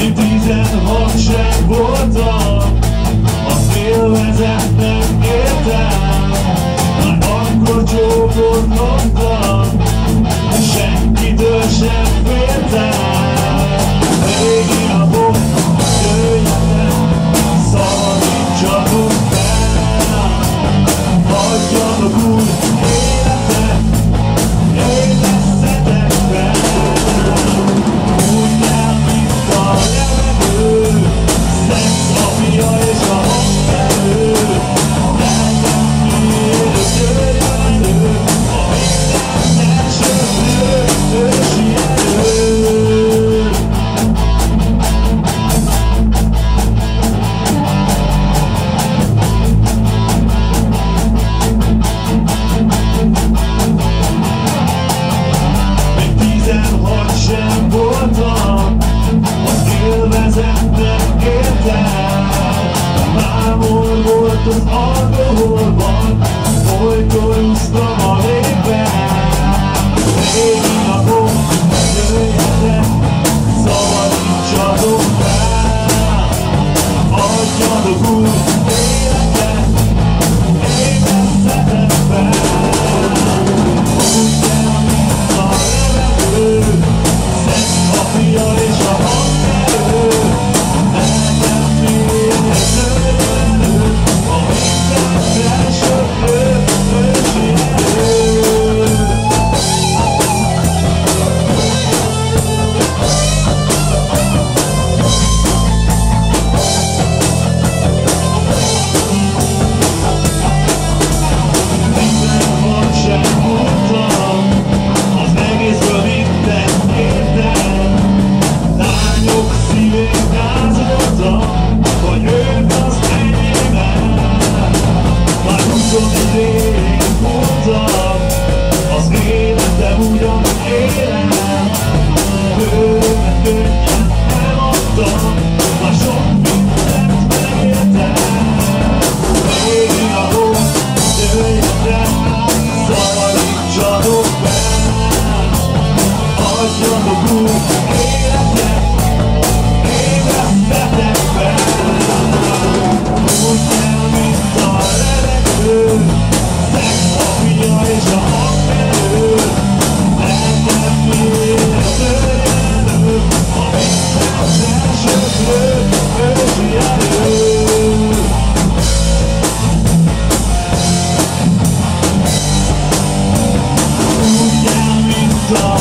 Én 16 sem voltam, az élvezetnek éltem. Már akkor csókolkodtam, senkitől sem féltem. Régi napok, jöjjetek, szabadítsatok fel. Adjatok új életet, élvezzetek fel. Úgy kell, mint a levegő, szex, a fia és a hangerő. Nekem miért jöjjön elő, a minden elsőprő, ősi erő. Még 16 sem voltam, az élvezetnek éltem. Mámor volt az alkoholban, olykor úsztam a légben. Régi napok, jöjjetek, szabadítsatok fel. Adjatok új életet, élvezzetek fel. Úgy kell, mint a levegő, szex, a fia és a hangerő. Nekem miért jöjjön elő, a minden elsőprő, ősi erő. Sem voltam, az egészből mindent értem. Lányok szívén gázoltam, hogy ők az enyémen. Már 21 év voltam, az életem ugyan élem. Bőven könnyen eladtam, már sok mindent megéltem. Régi napok, jöjjetek, szabadítsatok fel. Adjatok új életet, élvezzetek fel. Úgy kell, mint a levegő, szex, a fia és a hangerő. Nekem miért jöjjön elő, a minden elsőprő, ősi erő. Úgy kell, mint a